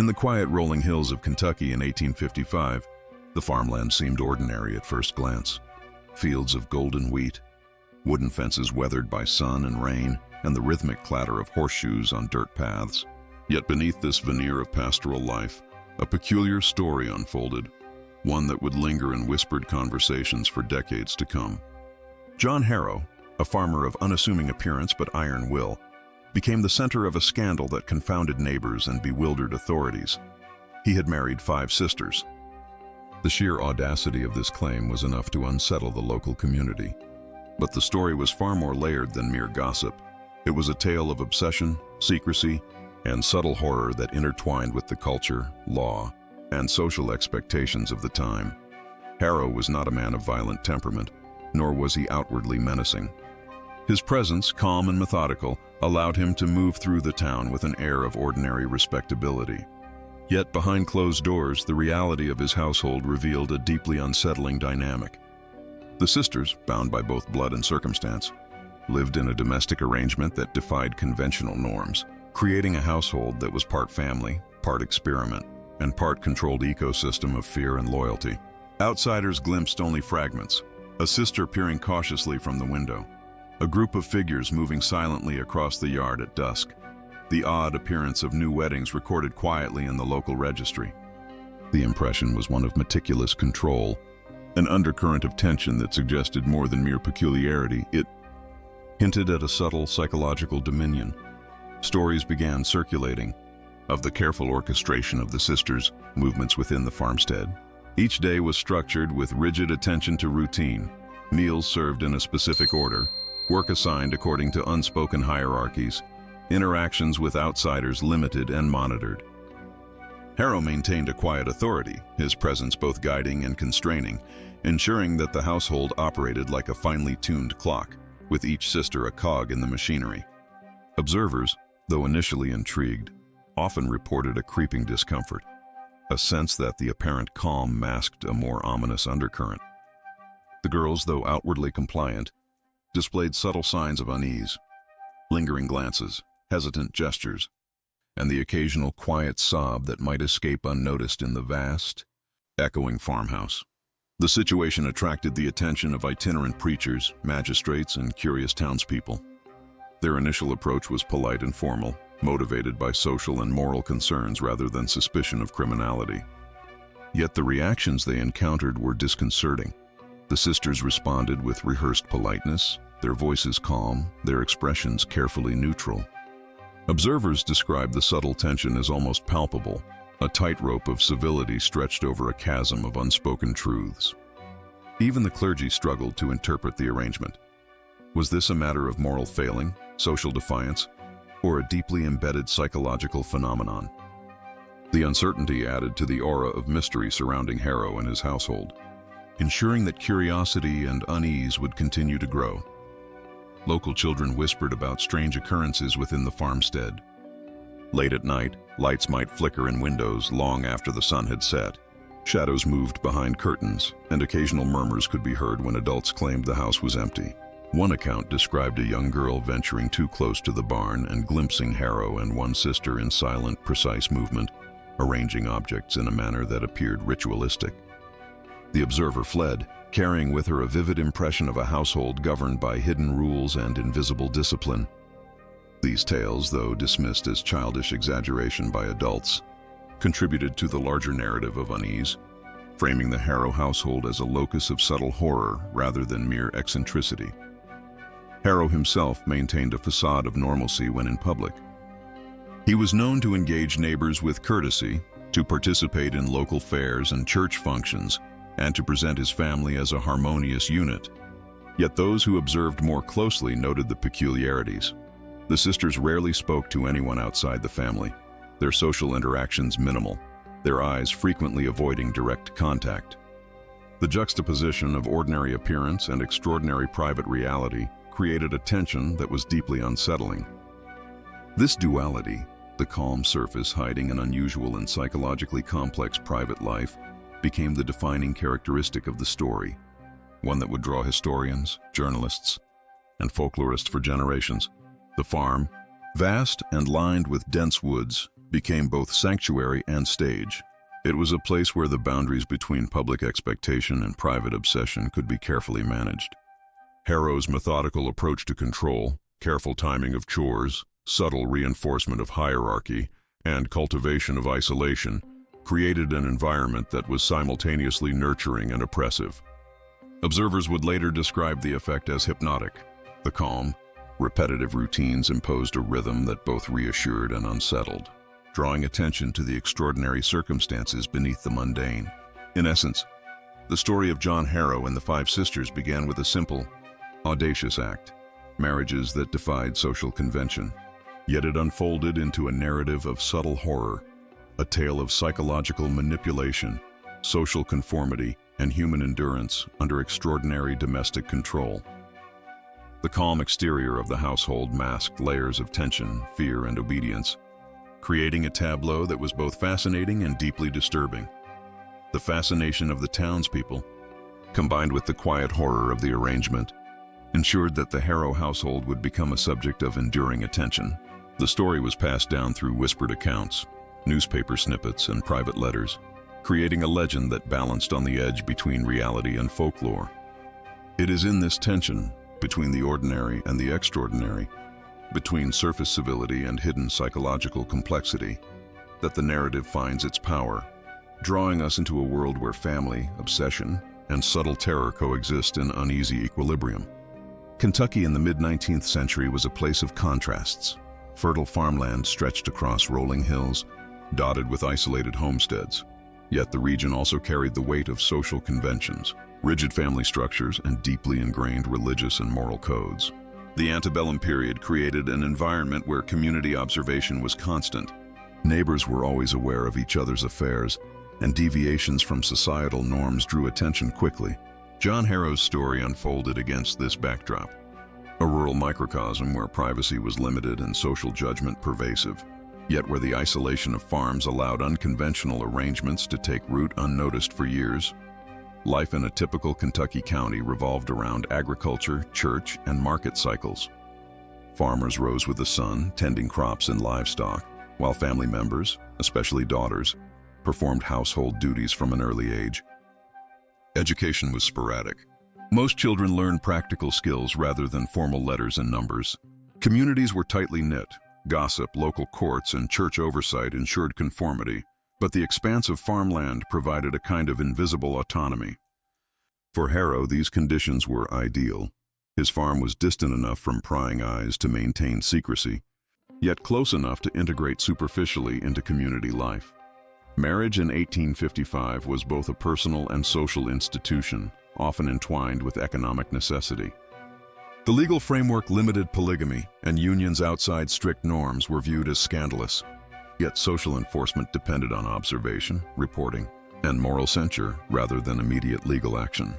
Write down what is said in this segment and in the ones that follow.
In the quiet rolling hills of Kentucky in 1855, the farmland seemed ordinary at first glance. Fields of golden wheat, wooden fences weathered by sun and rain, and the rhythmic clatter of horseshoes on dirt paths. Yet beneath this veneer of pastoral life, a peculiar story unfolded, one that would linger in whispered conversations for decades to come. John Harrow, a farmer of unassuming appearance but iron will, became the center of a scandal that confounded neighbors and bewildered authorities. He had married 5 sisters. The sheer audacity of this claim was enough to unsettle the local community. But the story was far more layered than mere gossip. It was a tale of obsession, secrecy, and subtle horror that intertwined with the culture, law, and social expectations of the time. Harrow was not a man of violent temperament, nor was he outwardly menacing. His presence, calm and methodical, allowed him to move through the town with an air of ordinary respectability. Yet behind closed doors, the reality of his household revealed a deeply unsettling dynamic. The sisters, bound by both blood and circumstance, lived in a domestic arrangement that defied conventional norms, creating a household that was part family, part experiment, and part controlled ecosystem of fear and loyalty. Outsiders glimpsed only fragments, a sister peering cautiously from the window, a group of figures moving silently across the yard at dusk, the odd appearance of new weddings recorded quietly in the local registry. The impression was one of meticulous control, an undercurrent of tension that suggested more than mere peculiarity. It hinted at a subtle psychological dominion. Stories began circulating of the careful orchestration of the sisters' movements within the farmstead. Each day was structured with rigid attention to routine, meals served in a specific order, work assigned according to unspoken hierarchies, interactions with outsiders limited and monitored. Harrow maintained a quiet authority, his presence both guiding and constraining, ensuring that the household operated like a finely tuned clock, with each sister a cog in the machinery. Observers, though initially intrigued, often reported a creeping discomfort, a sense that the apparent calm masked a more ominous undercurrent. The girls, though outwardly compliant, displayed subtle signs of unease, lingering glances, hesitant gestures, and the occasional quiet sob that might escape unnoticed in the vast, echoing farmhouse. The situation attracted the attention of itinerant preachers, magistrates, and curious townspeople. Their initial approach was polite and formal, motivated by social and moral concerns rather than suspicion of criminality. Yet the reactions they encountered were disconcerting. The sisters responded with rehearsed politeness, their voices calm, their expressions carefully neutral. Observers described the subtle tension as almost palpable, a tightrope of civility stretched over a chasm of unspoken truths. Even the clergy struggled to interpret the arrangement. Was this a matter of moral failing, social defiance, or a deeply embedded psychological phenomenon? The uncertainty added to the aura of mystery surrounding Harrow and his household, ensuring that curiosity and unease would continue to grow. Local children whispered about strange occurrences within the farmstead. Late at night, lights might flicker in windows long after the sun had set. Shadows moved behind curtains, and occasional murmurs could be heard when adults claimed the house was empty. One account described a young girl venturing too close to the barn and glimpsing Harrow and one sister in silent, precise movement, arranging objects in a manner that appeared ritualistic. The observer fled, carrying with her a vivid impression of a household governed by hidden rules and invisible discipline. These tales, though dismissed as childish exaggeration by adults, contributed to the larger narrative of unease, framing the Harrow household as a locus of subtle horror rather than mere eccentricity. Harrow himself maintained a facade of normalcy when in public. He was known to engage neighbors with courtesy, to participate in local fairs and church functions, and to present his family as a harmonious unit. Yet those who observed more closely noted the peculiarities. The sisters rarely spoke to anyone outside the family, their social interactions minimal, their eyes frequently avoiding direct contact. The juxtaposition of ordinary appearance and extraordinary private reality created a tension that was deeply unsettling. This duality, the calm surface hiding an unusual and psychologically complex private life, became the defining characteristic of the story, one that would draw historians, journalists, and folklorists for generations. The farm, vast and lined with dense woods, became both sanctuary and stage. It was a place where the boundaries between public expectation and private obsession could be carefully managed. Harrow's methodical approach to control, careful timing of chores, subtle reinforcement of hierarchy, and cultivation of isolation created an environment that was simultaneously nurturing and oppressive. Observers would later describe the effect as hypnotic. The calm, repetitive routines imposed a rhythm that both reassured and unsettled, drawing attention to the extraordinary circumstances beneath the mundane. In essence, the story of John Harrow and the Five Sisters began with a simple, audacious act, marriages that defied social convention. Yet it unfolded into a narrative of subtle horror, a tale of psychological manipulation, social conformity, and human endurance under extraordinary domestic control. The calm exterior of the household masked layers of tension, fear, and obedience, creating a tableau that was both fascinating and deeply disturbing. The fascination of the townspeople, combined with the quiet horror of the arrangement, ensured that the Harrow household would become a subject of enduring attention. The story was passed down through whispered accounts, newspaper snippets, and private letters, creating a legend that balanced on the edge between reality and folklore. It is in this tension, between the ordinary and the extraordinary, between surface civility and hidden psychological complexity, that the narrative finds its power, drawing us into a world where family, obsession, and subtle terror coexist in uneasy equilibrium. Kentucky in the mid-19th century was a place of contrasts. Fertile farmland stretched across rolling hills, dotted with isolated homesteads. Yet the region also carried the weight of social conventions, rigid family structures, and deeply ingrained religious and moral codes. The antebellum period created an environment where community observation was constant. Neighbors were always aware of each other's affairs, and deviations from societal norms drew attention quickly. John Harrow's story unfolded against this backdrop, a rural microcosm where privacy was limited and social judgment pervasive, yet where the isolation of farms allowed unconventional arrangements to take root unnoticed for years. Life in a typical Kentucky county revolved around agriculture, church, and market cycles. Farmers rose with the sun, tending crops and livestock, while family members, especially daughters, performed household duties from an early age. Education was sporadic. Most children learned practical skills rather than formal letters and numbers. Communities were tightly knit. Gossip, local courts, and church oversight ensured conformity, but the expanse of farmland provided a kind of invisible autonomy. For Harrow, these conditions were ideal. His farm was distant enough from prying eyes to maintain secrecy, yet close enough to integrate superficially into community life. Marriage in 1855 was both a personal and social institution, often entwined with economic necessity. The legal framework limited polygamy, and unions outside strict norms were viewed as scandalous. Yet social enforcement depended on observation, reporting, and moral censure rather than immediate legal action.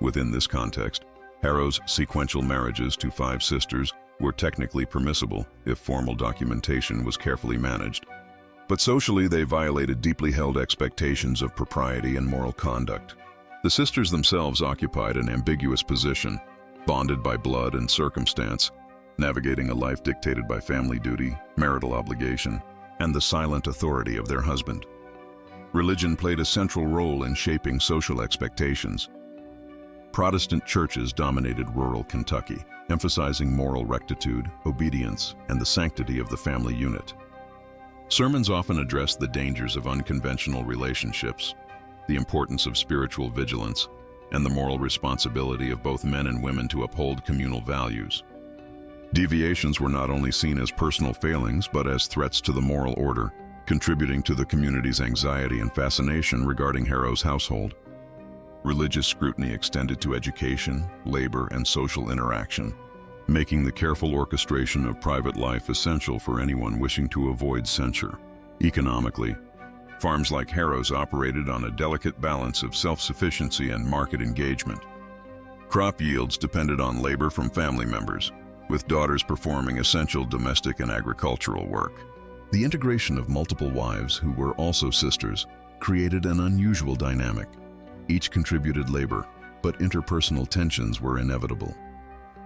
Within this context, Harrow's sequential marriages to 5 sisters were technically permissible if formal documentation was carefully managed. But socially, they violated deeply held expectations of propriety and moral conduct. The sisters themselves occupied an ambiguous position, bonded by blood and circumstance, navigating a life dictated by family duty, marital obligation, and the silent authority of their husband. Religion played a central role in shaping social expectations. Protestant churches dominated rural Kentucky, emphasizing moral rectitude, obedience, and the sanctity of the family unit. Sermons often addressed the dangers of unconventional relationships, the importance of spiritual vigilance, and the moral responsibility of both men and women to uphold communal values. Deviations were not only seen as personal failings, but as threats to the moral order, contributing to the community's anxiety and fascination regarding Harrow's household. Religious scrutiny extended to education, labor, and social interaction, making the careful orchestration of private life essential for anyone wishing to avoid censure. Economically, farms like Harrow's operated on a delicate balance of self-sufficiency and market engagement. Crop yields depended on labor from family members, with daughters performing essential domestic and agricultural work. The integration of multiple wives, who were also sisters, created an unusual dynamic. Each contributed labor, but interpersonal tensions were inevitable.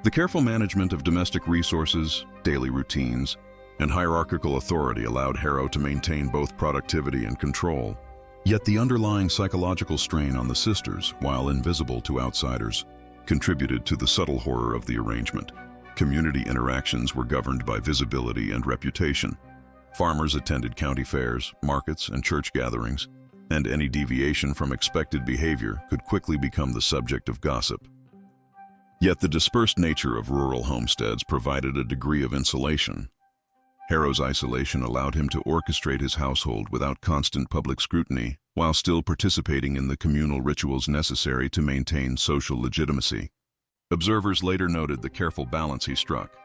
The careful management of domestic resources, daily routines, and hierarchical authority allowed Harrow to maintain both productivity and control. Yet the underlying psychological strain on the sisters, while invisible to outsiders, contributed to the subtle horror of the arrangement. Community interactions were governed by visibility and reputation. Farmers attended county fairs, markets, and church gatherings, and any deviation from expected behavior could quickly become the subject of gossip. Yet the dispersed nature of rural homesteads provided a degree of insulation. Harrow's isolation allowed him to orchestrate his household without constant public scrutiny, while still participating in the communal rituals necessary to maintain social legitimacy. Observers later noted the careful balance he struck,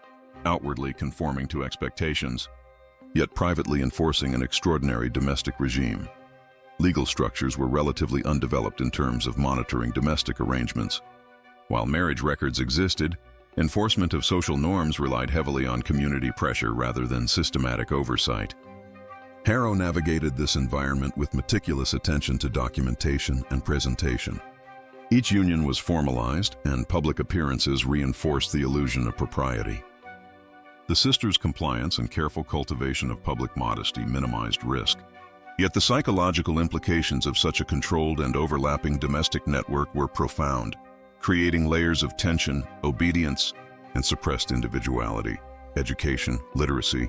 outwardly conforming to expectations, yet privately enforcing an extraordinary domestic regime. Legal structures were relatively undeveloped in terms of monitoring domestic arrangements. While marriage records existed, enforcement of social norms relied heavily on community pressure rather than systematic oversight. Harrow navigated this environment with meticulous attention to documentation and presentation. Each union was formalized, and public appearances reinforced the illusion of propriety. The sisters' compliance and careful cultivation of public modesty minimized risk. Yet the psychological implications of such a controlled and overlapping domestic network were profound, creating layers of tension, obedience, and suppressed individuality. Education, literacy,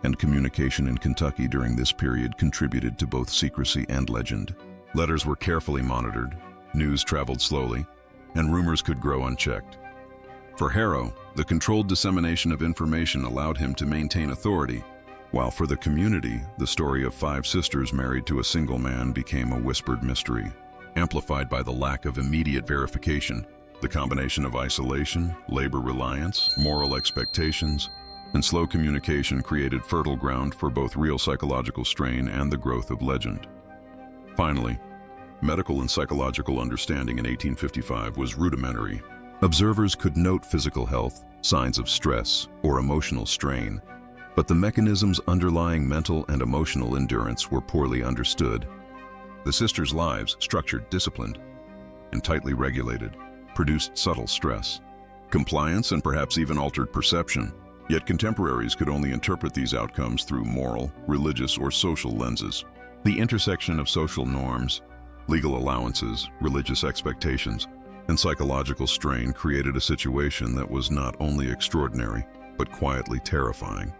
and communication in Kentucky during this period contributed to both secrecy and legend. Letters were carefully monitored, news traveled slowly, and rumors could grow unchecked. For Harrow, the controlled dissemination of information allowed him to maintain authority, while for the community, the story of 5 sisters married to a single man became a whispered mystery. Amplified by the lack of immediate verification, the combination of isolation, labor reliance, moral expectations, and slow communication created fertile ground for both real psychological strain and the growth of legend. Finally, medical and psychological understanding in 1855 was rudimentary. Observers could note physical health, signs of stress, or emotional strain, but the mechanisms underlying mental and emotional endurance were poorly understood. The sisters' lives, structured, disciplined, and tightly regulated, produced subtle stress, compliance, and perhaps even altered perception. Yet contemporaries could only interpret these outcomes through moral, religious, or social lenses. The intersection of social norms, legal allowances, religious expectations, and psychological strain created a situation that was not only extraordinary, but quietly terrifying.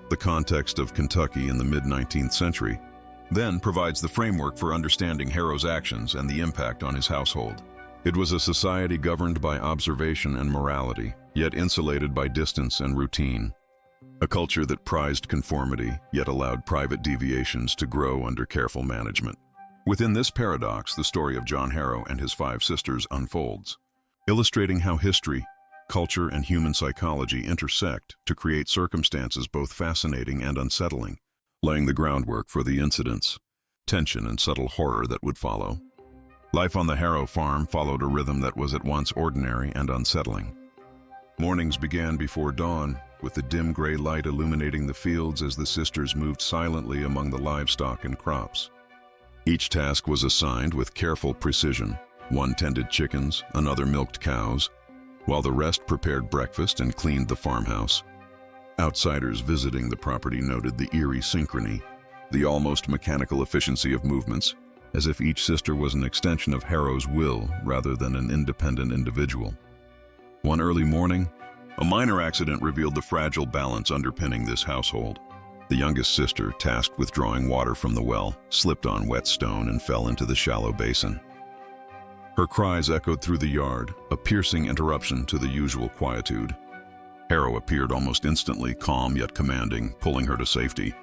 The context of Kentucky in the mid-19th century then provides the framework for understanding Harrow's actions and the impact on his household. It was a society governed by observation and morality, yet insulated by distance and routine. A culture that prized conformity, yet allowed private deviations to grow under careful management. Within this paradox, the story of John Harrow and his 5 sisters unfolds, illustrating how history, culture, and human psychology intersect to create circumstances both fascinating and unsettling, laying the groundwork for the incidents, tension, and subtle horror that would follow. Life on the Harrow farm followed a rhythm that was at once ordinary and unsettling. Mornings began before dawn, with the dim gray light illuminating the fields as the sisters moved silently among the livestock and crops. Each task was assigned with careful precision. One tended chickens, another milked cows, while the rest prepared breakfast and cleaned the farmhouse. Outsiders visiting the property noted the eerie synchrony, the almost mechanical efficiency of movements, as if each sister was an extension of Harrow's will rather than an independent individual. One early morning, a minor accident revealed the fragile balance underpinning this household. The youngest sister, tasked with drawing water from the well, slipped on wet stone and fell into the shallow basin. Her cries echoed through the yard, a piercing interruption to the usual quietude. Harrow appeared almost instantly, calm yet commanding, pulling her to safety.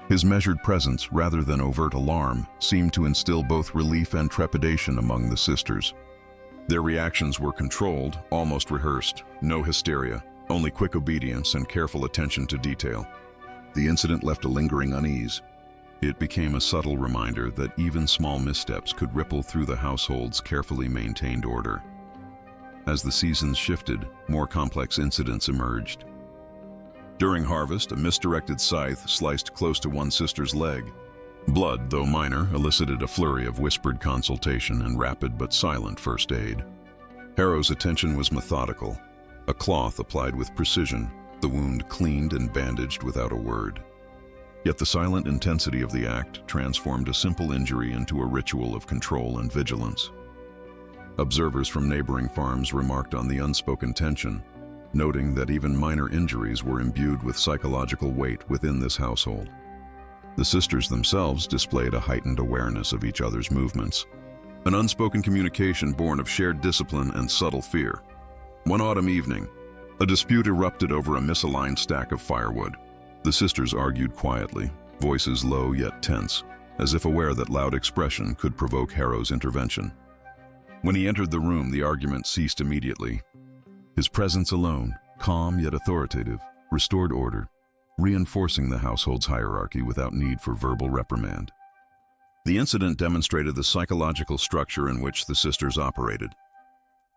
His measured presence, rather than overt alarm, seemed to instill both relief and trepidation among the sisters. Their reactions were controlled, almost rehearsed. No hysteria, only quick obedience and careful attention to detail. The incident left a lingering unease. It became a subtle reminder that even small missteps could ripple through the household's carefully maintained order. As the seasons shifted, more complex incidents emerged. During harvest, a misdirected scythe sliced close to one sister's leg. Blood, though minor, elicited a flurry of whispered consultation and rapid but silent first aid. Harrow's attention was methodical, a cloth applied with precision, the wound cleaned and bandaged without a word. Yet the silent intensity of the act transformed a simple injury into a ritual of control and vigilance. Observers from neighboring farms remarked on the unspoken tension, noting that even minor injuries were imbued with psychological weight within this household. The sisters themselves displayed a heightened awareness of each other's movements, an unspoken communication born of shared discipline and subtle fear. One autumn evening, a dispute erupted over a misaligned stack of firewood. The sisters argued quietly, voices low yet tense, as if aware that loud expression could provoke Harrow's intervention. When he entered the room, the argument ceased immediately. His presence alone, calm yet authoritative, restored order, reinforcing the household's hierarchy without need for verbal reprimand. The incident demonstrated the psychological structure in which the sisters operated.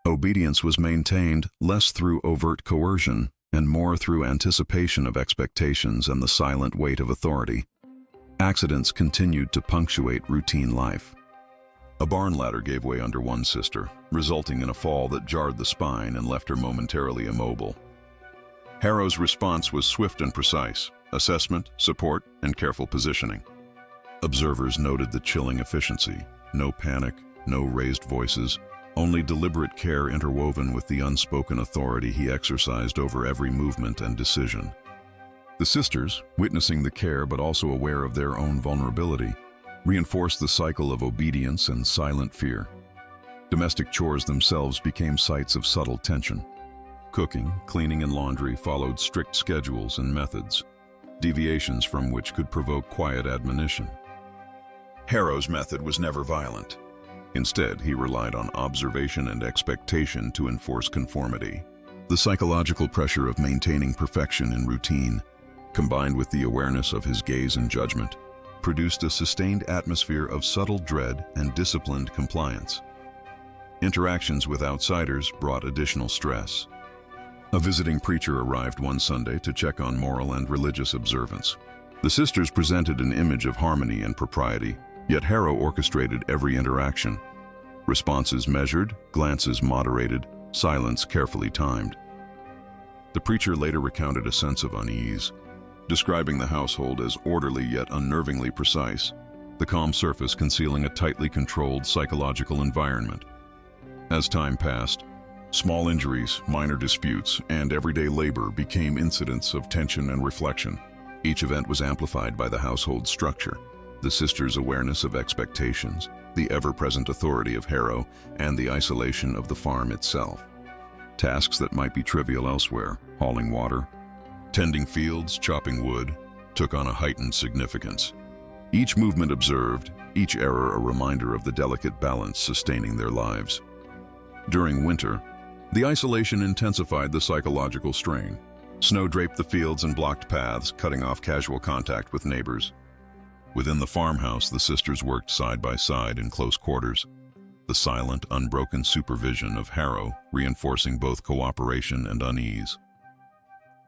Obedience was maintained less through overt coercion and more through anticipation of expectations and the silent weight of authority. Accidents continued to punctuate routine life. A barn ladder gave way under one sister, resulting in a fall that jarred the spine and left her momentarily immobile. Harrow's response was swift and precise: assessment, support, and careful positioning. Observers noted the chilling efficiency: no panic, no raised voices, only deliberate care interwoven with the unspoken authority he exercised over every movement and decision. The sisters, witnessing the care but also aware of their own vulnerability, reinforced the cycle of obedience and silent fear. Domestic chores themselves became sites of subtle tension. Cooking, cleaning, and laundry followed strict schedules and methods, deviations from which could provoke quiet admonition. Harrow's method was never violent. Instead, he relied on observation and expectation to enforce conformity. The psychological pressure of maintaining perfection in routine, combined with the awareness of his gaze and judgment, produced a sustained atmosphere of subtle dread and disciplined compliance. Interactions with outsiders brought additional stress. A visiting preacher arrived one Sunday to check on moral and religious observance. The sisters presented an image of harmony and propriety, yet Harrow orchestrated every interaction. Responses measured, glances moderated, silence carefully timed. The preacher later recounted a sense of unease, describing the household as orderly yet unnervingly precise, the calm surface concealing a tightly controlled psychological environment. As time passed, small injuries, minor disputes, and everyday labor became incidents of tension and reflection. Each event was amplified by the household structure, the sisters' awareness of expectations, the ever-present authority of Harrow, and the isolation of the farm itself. Tasks that might be trivial elsewhere, hauling water, tending fields, chopping wood, took on a heightened significance. Each movement observed, each error a reminder of the delicate balance sustaining their lives. During winter, the isolation intensified the psychological strain. Snow draped the fields and blocked paths, cutting off casual contact with neighbors. Within the farmhouse, the sisters worked side by side in close quarters, the silent, unbroken supervision of Harrow reinforcing both cooperation and unease.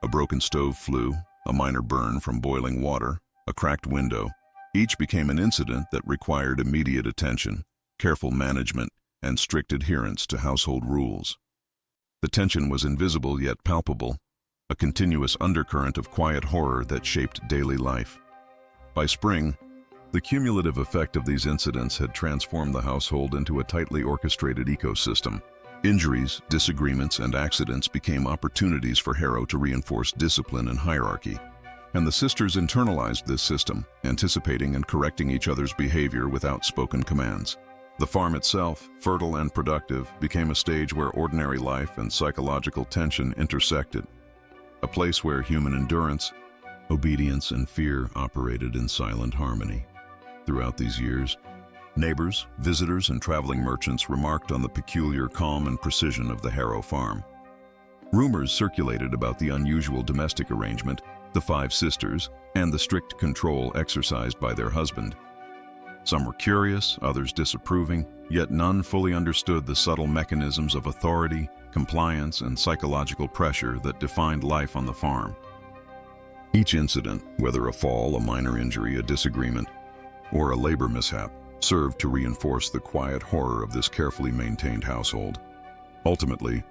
A broken stove flue, a minor burn from boiling water, a cracked window, each became an incident that required immediate attention, careful management, and strict adherence to household rules. The tension was invisible yet palpable, a continuous undercurrent of quiet horror that shaped daily life. By spring, the cumulative effect of these incidents had transformed the household into a tightly orchestrated ecosystem. Injuries, disagreements, and accidents became opportunities for Harrow to reinforce discipline and hierarchy, and the sisters internalized this system, anticipating and correcting each other's behavior without spoken commands. The farm itself, fertile and productive, became a stage where ordinary life and psychological tension intersected, a place where human endurance, obedience, and fear operated in silent harmony. Throughout these years, neighbors, visitors, and traveling merchants remarked on the peculiar calm and precision of the Harrow farm. Rumors circulated about the unusual domestic arrangement, the 5 sisters, and the strict control exercised by their husband. Some were curious, others disapproving, yet none fully understood the subtle mechanisms of authority, compliance, and psychological pressure that defined life on the farm. Each incident, whether a fall, a minor injury, a disagreement, or a labor mishap, served to reinforce the quiet horror of this carefully maintained household. Ultimately,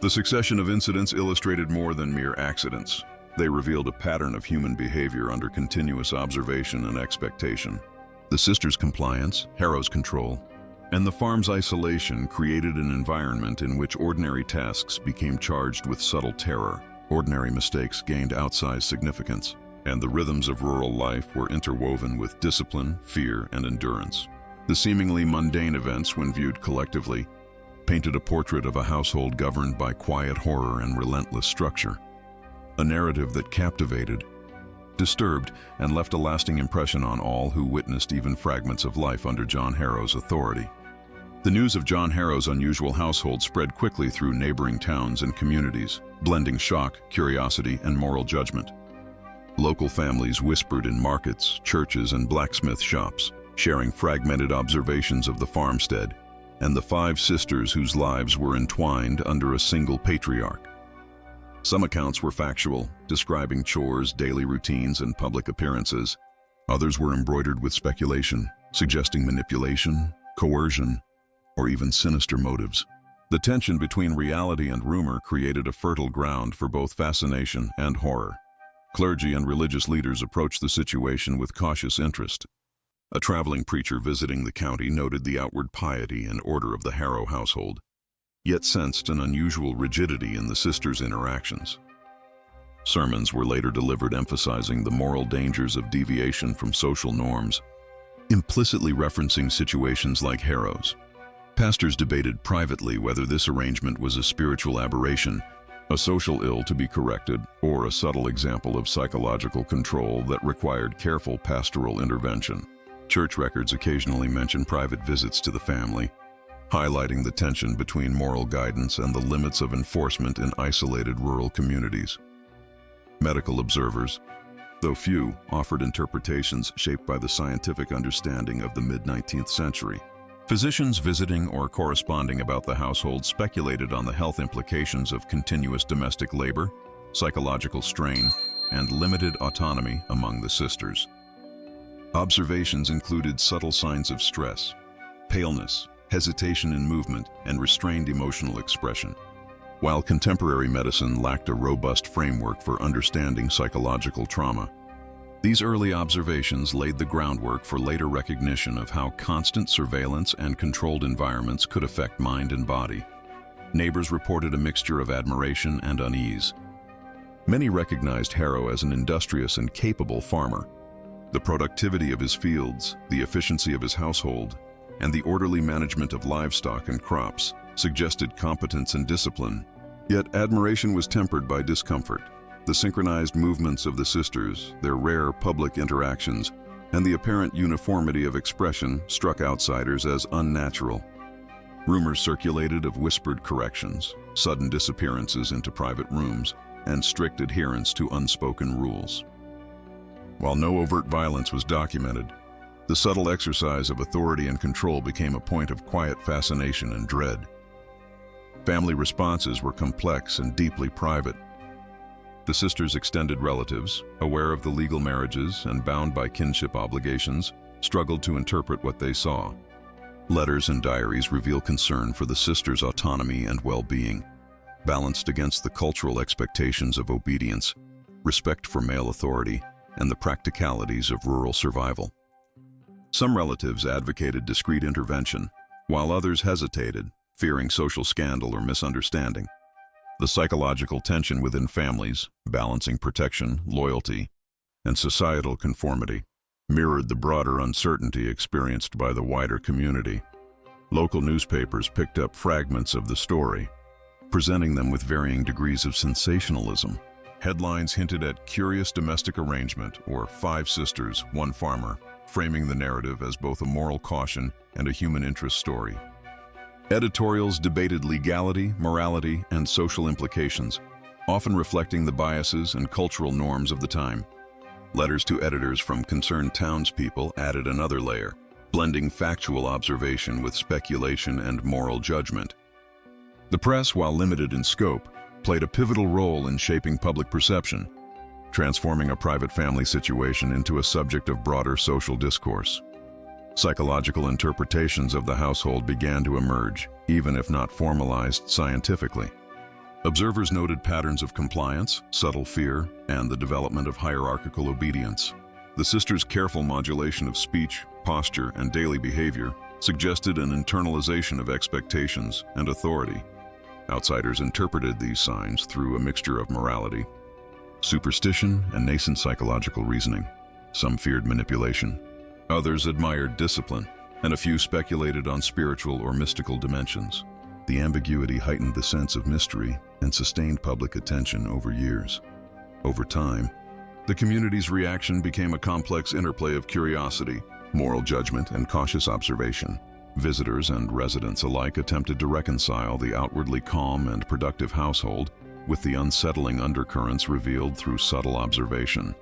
the succession of incidents illustrated more than mere accidents. They revealed a pattern of human behavior under continuous observation and expectation. The sisters' compliance, Harrow's control, and the farm's isolation created an environment in which ordinary tasks became charged with subtle terror. Ordinary mistakes gained outsized significance, and the rhythms of rural life were interwoven with discipline, fear, and endurance. The seemingly mundane events, when viewed collectively, painted a portrait of a household governed by quiet horror and relentless structure. A narrative that captivated, disturbed, and left a lasting impression on all who witnessed even fragments of life under John Harrow's authority. The news of John Harrow's unusual household spread quickly through neighboring towns and communities, blending shock, curiosity, and moral judgment. Local families whispered in markets, churches, and blacksmith shops, sharing fragmented observations of the farmstead and the 5 sisters whose lives were entwined under a single patriarch. Some accounts were factual, describing chores, daily routines, and public appearances. Others were embroidered with speculation, suggesting manipulation, coercion, or even sinister motives. The tension between reality and rumor created a fertile ground for both fascination and horror. Clergy and religious leaders approached the situation with cautious interest. A traveling preacher visiting the county noted the outward piety and order of the Harrow household, yet sensed an unusual rigidity in the sisters' interactions. Sermons were later delivered emphasizing the moral dangers of deviation from social norms, implicitly referencing situations like Harrow's. Pastors debated privately whether this arrangement was a spiritual aberration, a social ill to be corrected, or a subtle example of psychological control that required careful pastoral intervention. Church records occasionally mention private visits to the family, highlighting the tension between moral guidance and the limits of enforcement in isolated rural communities. Medical observers, though few, offered interpretations shaped by the scientific understanding of the mid-19th century. Physicians visiting or corresponding about the household speculated on the health implications of continuous domestic labor, psychological strain, and limited autonomy among the sisters. Observations included subtle signs of stress, paleness, hesitation in movement, and restrained emotional expression. While contemporary medicine lacked a robust framework for understanding psychological trauma, these early observations laid the groundwork for later recognition of how constant surveillance and controlled environments could affect mind and body. Neighbors reported a mixture of admiration and unease. Many recognized Harrow as an industrious and capable farmer. The productivity of his fields, the efficiency of his household, and the orderly management of livestock and crops suggested competence and discipline. Yet admiration was tempered by discomfort. The synchronized movements of the sisters, their rare public interactions, and the apparent uniformity of expression struck outsiders as unnatural. Rumors circulated of whispered corrections, sudden disappearances into private rooms, and strict adherence to unspoken rules. While no overt violence was documented, the subtle exercise of authority and control became a point of quiet fascination and dread. Family responses were complex and deeply private. The sisters' extended relatives, aware of the legal marriages and bound by kinship obligations, struggled to interpret what they saw. Letters and diaries reveal concern for the sisters' autonomy and well-being, balanced against the cultural expectations of obedience, respect for male authority, and the practicalities of rural survival. Some relatives advocated discreet intervention, while others hesitated, fearing social scandal or misunderstanding. The psychological tension within families, balancing protection, loyalty, and societal conformity, mirrored the broader uncertainty experienced by the wider community. Local newspapers picked up fragments of the story, presenting them with varying degrees of sensationalism. Headlines hinted at curious domestic arrangement or 5 sisters, 1 farmer, framing the narrative as both a moral caution and a human interest story. Editorials debated legality, morality, and social implications, often reflecting the biases and cultural norms of the time. Letters to editors from concerned townspeople added another layer, blending factual observation with speculation and moral judgment. The press, while limited in scope, played a pivotal role in shaping public perception, transforming a private family situation into a subject of broader social discourse. Psychological interpretations of the household began to emerge, even if not formalized scientifically. Observers noted patterns of compliance, subtle fear, and the development of hierarchical obedience. The sisters' careful modulation of speech, posture, and daily behavior suggested an internalization of expectations and authority. Outsiders interpreted these signs through a mixture of morality, superstition, and nascent psychological reasoning. Some feared manipulation. Others admired discipline, and a few speculated on spiritual or mystical dimensions. The ambiguity heightened the sense of mystery and sustained public attention over years. Over time, the community's reaction became a complex interplay of curiosity, moral judgment, and cautious observation. Visitors and residents alike attempted to reconcile the outwardly calm and productive household with the unsettling undercurrents revealed through subtle observation.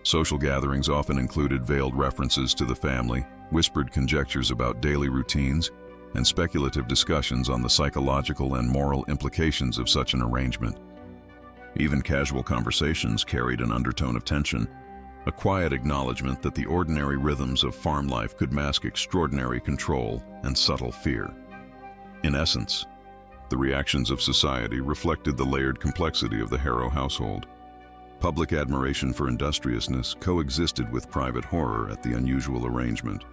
Social gatherings often included veiled references to the family, whispered conjectures about daily routines, and speculative discussions on the psychological and moral implications of such an arrangement. Even casual conversations carried an undertone of tension, a quiet acknowledgement that the ordinary rhythms of farm life could mask extraordinary control and subtle fear. In essence, the reactions of society reflected the layered complexity of the Harrow household. Public admiration for industriousness coexisted with private horror at the unusual arrangement.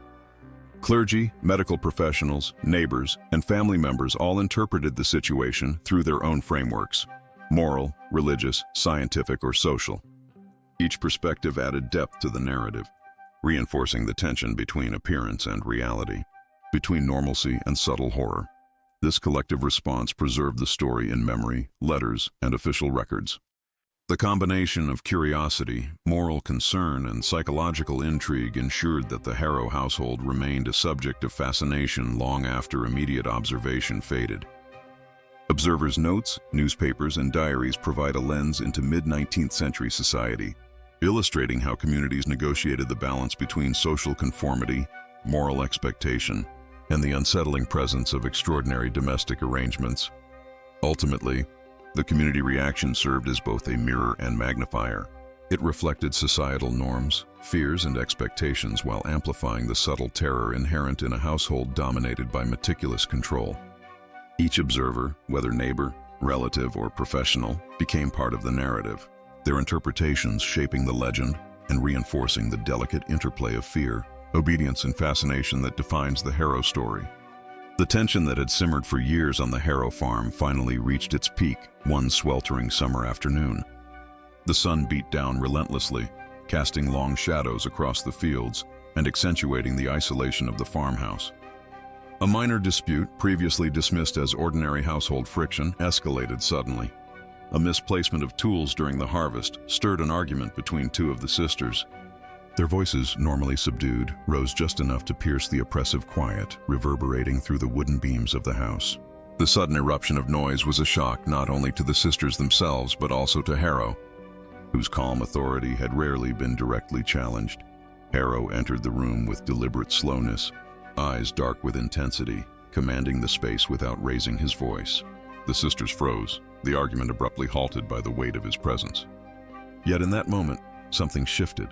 Clergy, medical professionals, neighbors, and family members all interpreted the situation through their own frameworks: moral, religious, scientific, or social. Each perspective added depth to the narrative, reinforcing the tension between appearance and reality, between normalcy and subtle horror. This collective response preserved the story in memory, letters, and official records. The combination of curiosity, moral concern, and psychological intrigue ensured that the Harrow household remained a subject of fascination long after immediate observation faded. Observers' notes, newspapers, and diaries provide a lens into mid-19th century society, illustrating how communities negotiated the balance between social conformity, moral expectation, and the unsettling presence of extraordinary domestic arrangements. Ultimately, the community reaction served as both a mirror and magnifier. It reflected societal norms, fears, and expectations while amplifying the subtle terror inherent in a household dominated by meticulous control. Each observer, whether neighbor, relative, or professional, became part of the narrative, their interpretations shaping the legend and reinforcing the delicate interplay of fear, obedience, and fascination that defines the Harrow story. The tension that had simmered for years on the Harrow farm finally reached its peak one sweltering summer afternoon. The sun beat down relentlessly, casting long shadows across the fields and accentuating the isolation of the farmhouse. A minor dispute, previously dismissed as ordinary household friction, escalated suddenly. A misplacement of tools during the harvest stirred an argument between two of the sisters. Their voices, normally subdued, rose just enough to pierce the oppressive quiet, reverberating through the wooden beams of the house. The sudden eruption of noise was a shock not only to the sisters themselves but also to Harrow, whose calm authority had rarely been directly challenged. Harrow entered the room with deliberate slowness, eyes dark with intensity, commanding the space without raising his voice. The sisters froze, the argument abruptly halted by the weight of his presence. Yet in that moment, something shifted.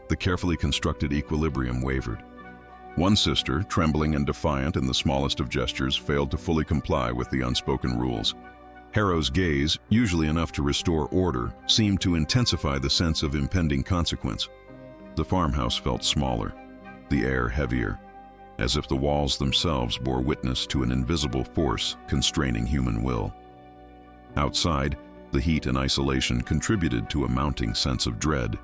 The carefully constructed equilibrium wavered. One sister, trembling and defiant in the smallest of gestures, failed to fully comply with the unspoken rules. Harrow's gaze, usually enough to restore order, seemed to intensify the sense of impending consequence. The farmhouse felt smaller, the air heavier, as if the walls themselves bore witness to an invisible force constraining human will. Outside, the heat and isolation contributed to a mounting sense of dread.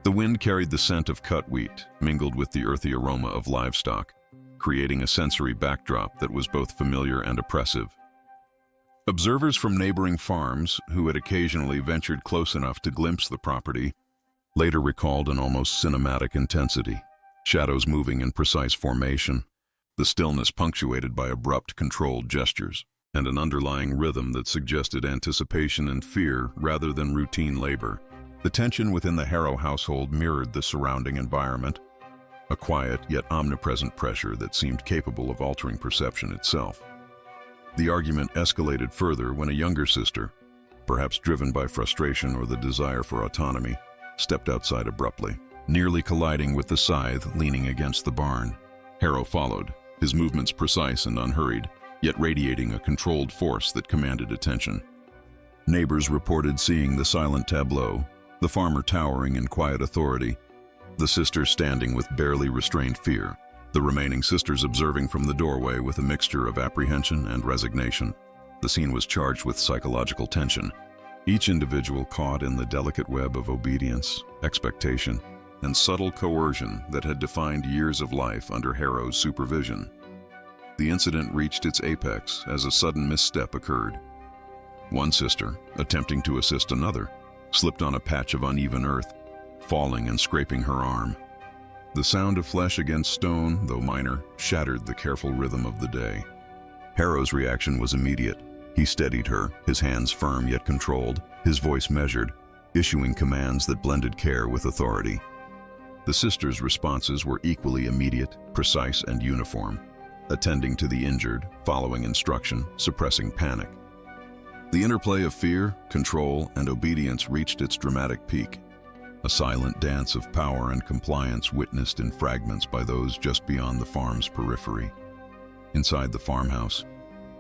The wind carried the scent of cut wheat, mingled with the earthy aroma of livestock, creating a sensory backdrop that was both familiar and oppressive. Observers from neighboring farms, who had occasionally ventured close enough to glimpse the property, later recalled an almost cinematic intensity, shadows moving in precise formation, the stillness punctuated by abrupt, controlled gestures, and an underlying rhythm that suggested anticipation and fear rather than routine labor. The tension within the Harrow household mirrored the surrounding environment, a quiet yet omnipresent pressure that seemed capable of altering perception itself. The argument escalated further when a younger sister, perhaps driven by frustration or the desire for autonomy, stepped outside abruptly, nearly colliding with the scythe leaning against the barn. Harrow followed, his movements precise and unhurried, yet radiating a controlled force that commanded attention. Neighbors reported seeing the silent tableau, the farmer towering in quiet authority, the sisters standing with barely restrained fear, the remaining sisters observing from the doorway with a mixture of apprehension and resignation. The scene was charged with psychological tension, each individual caught in the delicate web of obedience, expectation, and subtle coercion that had defined years of life under Harrow's supervision. The incident reached its apex as a sudden misstep occurred. One sister, attempting to assist another, slipped on a patch of uneven earth, falling and scraping her arm. The sound of flesh against stone, though minor, shattered the careful rhythm of the day. Harrow's reaction was immediate. He steadied her, his hands firm yet controlled, his voice measured, issuing commands that blended care with authority. The sisters' responses were equally immediate, precise, and uniform, attending to the injured, following instruction, suppressing panic. The interplay of fear, control, and obedience reached its dramatic peak, a silent dance of power and compliance witnessed in fragments by those just beyond the farm's periphery. Inside the farmhouse,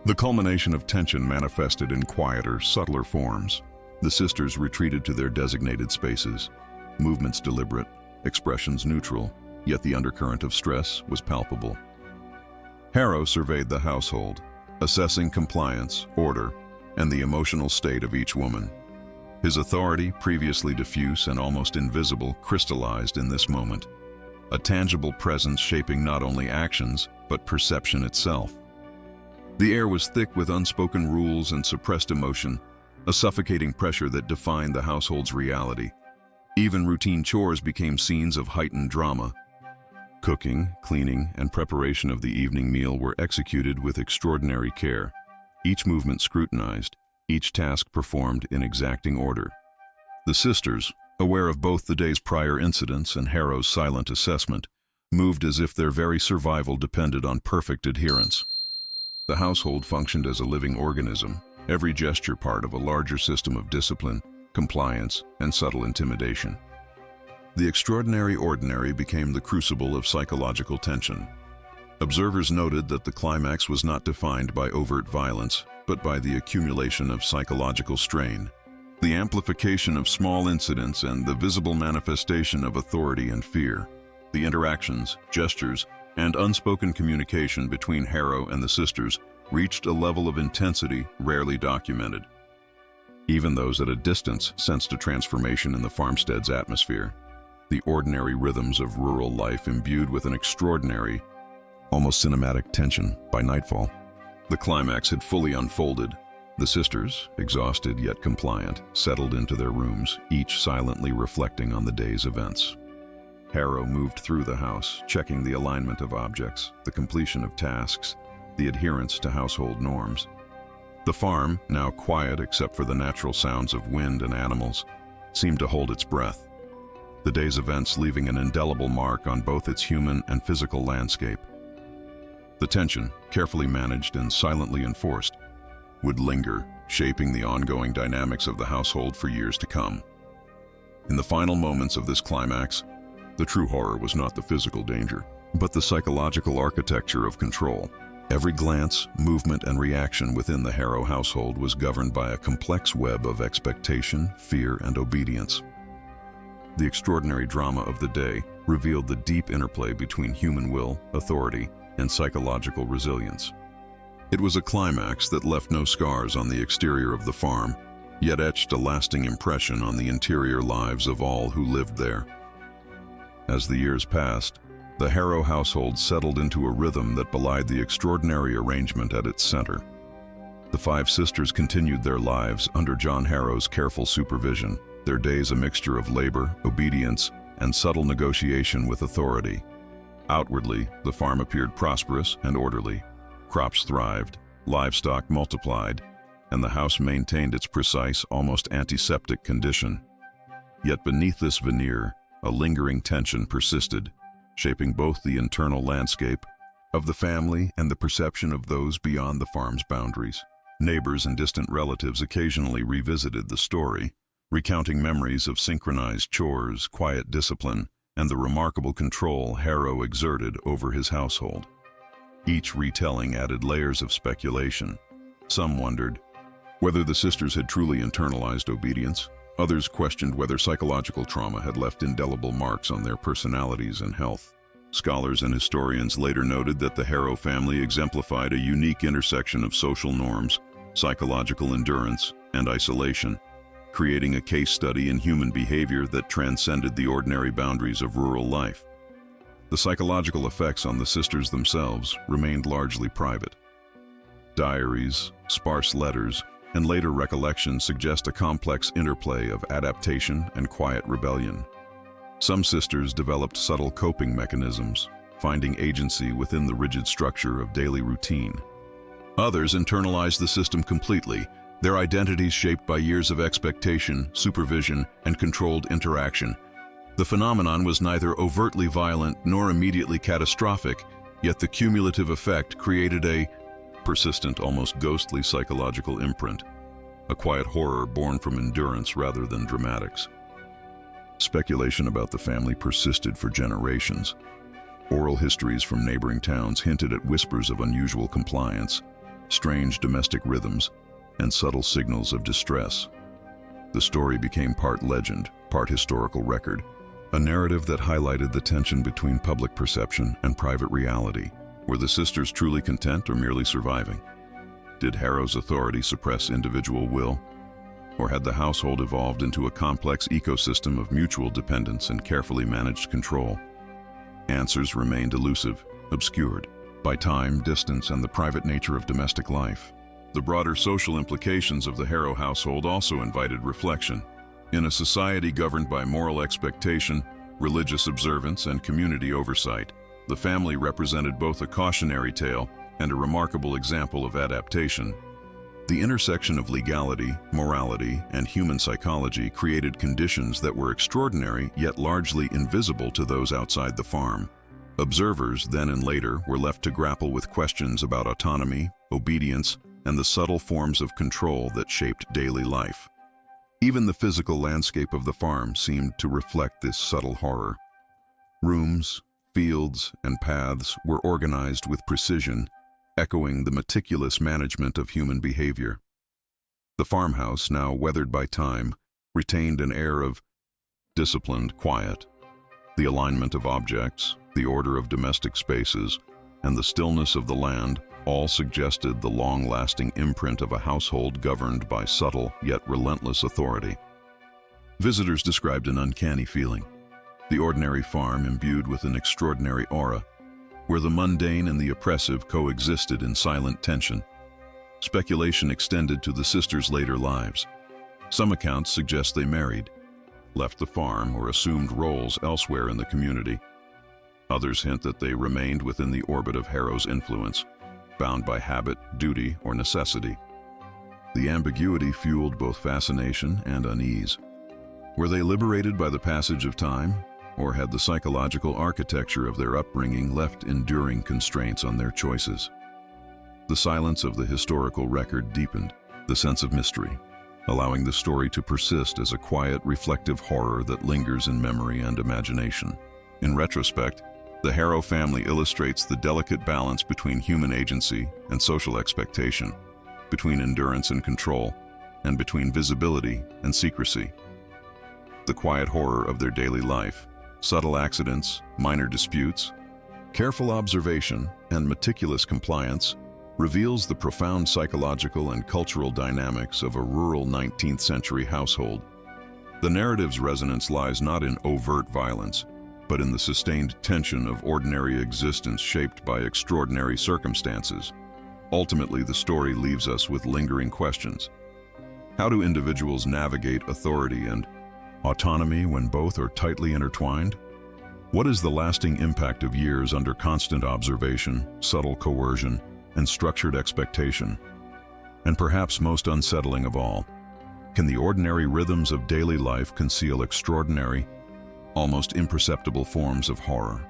the culmination of tension manifested in quieter, subtler forms. The sisters retreated to their designated spaces, movements deliberate, expressions neutral, yet the undercurrent of stress was palpable. Harrow surveyed the household, assessing compliance, order, and the emotional state of each woman. His authority, previously diffuse and almost invisible, crystallized in this moment, a tangible presence shaping not only actions, but perception itself. The air was thick with unspoken rules and suppressed emotion, a suffocating pressure that defined the household's reality. Even routine chores became scenes of heightened drama. Cooking, cleaning, and preparation of the evening meal were executed with extraordinary care, each movement scrutinized, each task performed in exacting order. The sisters, aware of both the day's prior incidents and Harrow's silent assessment, moved as if their very survival depended on perfect adherence. The household functioned as a living organism, every gesture part of a larger system of discipline, compliance, and subtle intimidation. The extraordinary ordinary became the crucible of psychological tension. Observers noted that the climax was not defined by overt violence, but by the accumulation of psychological strain, the amplification of small incidents and the visible manifestation of authority and fear. The interactions, gestures, and unspoken communication between Harrow and the sisters reached a level of intensity rarely documented. Even those at a distance sensed a transformation in the farmstead's atmosphere, the ordinary rhythms of rural life imbued with an extraordinary, almost cinematic tension. By nightfall, the climax had fully unfolded. The sisters, exhausted yet compliant, settled into their rooms, each silently reflecting on the day's events. Harrow moved through the house, checking the alignment of objects, the completion of tasks, the adherence to household norms. The farm, now quiet except for the natural sounds of wind and animals, seemed to hold its breath, the day's events leaving an indelible mark on both its human and physical landscape. The tension, carefully managed and silently enforced, would linger, shaping the ongoing dynamics of the household for years to come. In the final moments of this climax, the true horror was not the physical danger, but the psychological architecture of control. Every glance, movement, and reaction within the Harrow household was governed by a complex web of expectation, fear, and obedience. The extraordinary drama of the day revealed the deep interplay between human will, authority, and psychological resilience. It was a climax that left no scars on the exterior of the farm, yet etched a lasting impression on the interior lives of all who lived there. As the years passed, the Harrow household settled into a rhythm that belied the extraordinary arrangement at its center. The five sisters continued their lives under John Harrow's careful supervision, their days a mixture of labor, obedience, and subtle negotiation with authority. Outwardly, the farm appeared prosperous and orderly. Crops thrived, livestock multiplied, and the house maintained its precise, almost antiseptic condition. Yet beneath this veneer, a lingering tension persisted, shaping both the internal landscape of the family and the perception of those beyond the farm's boundaries. Neighbors and distant relatives occasionally revisited the story, recounting memories of synchronized chores, quiet discipline, and the remarkable control Harrow exerted over his household. Each retelling added layers of speculation. Some wondered whether the sisters had truly internalized obedience. Others questioned whether psychological trauma had left indelible marks on their personalities and health. Scholars and historians later noted that the Harrow family exemplified a unique intersection of social norms, psychological endurance, and isolation, creating a case study in human behavior that transcended the ordinary boundaries of rural life. The psychological effects on the sisters themselves remained largely private. Diaries, sparse letters, and later recollections suggest a complex interplay of adaptation and quiet rebellion. Some sisters developed subtle coping mechanisms, finding agency within the rigid structure of daily routine. Others internalized the system completely, their identities shaped by years of expectation, supervision, and controlled interaction. The phenomenon was neither overtly violent nor immediately catastrophic, yet the cumulative effect created a persistent, almost ghostly psychological imprint, a quiet horror born from endurance rather than dramatics. Speculation about the family persisted for generations. Oral histories from neighboring towns hinted at whispers of unusual compliance, strange domestic rhythms, and subtle signals of distress. The story became part legend, part historical record, a narrative that highlighted the tension between public perception and private reality. Were the sisters truly content or merely surviving? Did Harrow's authority suppress individual will? Or had the household evolved into a complex ecosystem of mutual dependence and carefully managed control? Answers remained elusive, obscured by time, distance, and the private nature of domestic life. The broader social implications of the Harrow household also invited reflection. In a society governed by moral expectation, religious observance, and community oversight, the family represented both a cautionary tale and a remarkable example of adaptation. The intersection of legality, morality, and human psychology created conditions that were extraordinary yet largely invisible to those outside the farm. Observers, then and later, were left to grapple with questions about autonomy, obedience, and the subtle forms of control that shaped daily life. Even the physical landscape of the farm seemed to reflect this subtle horror. Rooms, fields, and paths were organized with precision, echoing the meticulous management of human behavior. The farmhouse, now weathered by time, retained an air of disciplined quiet. The alignment of objects, the order of domestic spaces, and the stillness of the land all suggested the long-lasting imprint of a household governed by subtle yet relentless authority. Visitors described an uncanny feeling, the ordinary farm imbued with an extraordinary aura, where the mundane and the oppressive coexisted in silent tension. Speculation extended to the sisters' later lives. Some accounts suggest they married, left the farm, or assumed roles elsewhere in the community. Others hint that they remained within the orbit of Harrow's influence, bound by habit, duty, or necessity. The ambiguity fueled both fascination and unease. Were they liberated by the passage of time, or had the psychological architecture of their upbringing left enduring constraints on their choices? The silence of the historical record deepened the sense of mystery, allowing the story to persist as a quiet, reflective horror that lingers in memory and imagination. In retrospect, the Harrow family illustrates the delicate balance between human agency and social expectation, between endurance and control, and between visibility and secrecy. The quiet horror of their daily life, subtle accidents, minor disputes, careful observation, and meticulous compliance reveals the profound psychological and cultural dynamics of a rural 19th century household. The narrative's resonance lies not in overt violence, but in the sustained tension of ordinary existence shaped by extraordinary circumstances. Ultimately, the story leaves us with lingering questions. How do individuals navigate authority and autonomy when both are tightly intertwined? What is the lasting impact of years under constant observation, subtle coercion, and structured expectation? And perhaps most unsettling of all, can the ordinary rhythms of daily life conceal extraordinary, almost imperceptible forms of horror?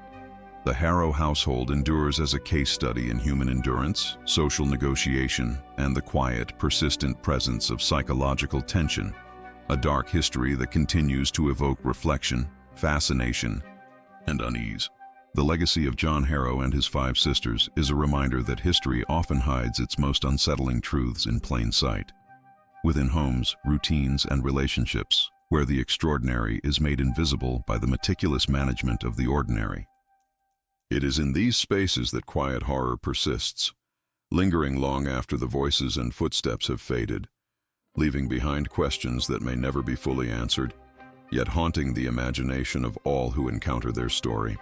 The Harrow household endures as a case study in human endurance, social negotiation, and the quiet, persistent presence of psychological tension, a dark history that continues to evoke reflection, fascination, and unease. The legacy of John Harrow and his five sisters is a reminder that history often hides its most unsettling truths in plain sight. Within homes, routines, and relationships, where the extraordinary is made invisible by the meticulous management of the ordinary. It is in these spaces that quiet horror persists, lingering long after the voices and footsteps have faded, leaving behind questions that may never be fully answered, yet haunting the imagination of all who encounter their story.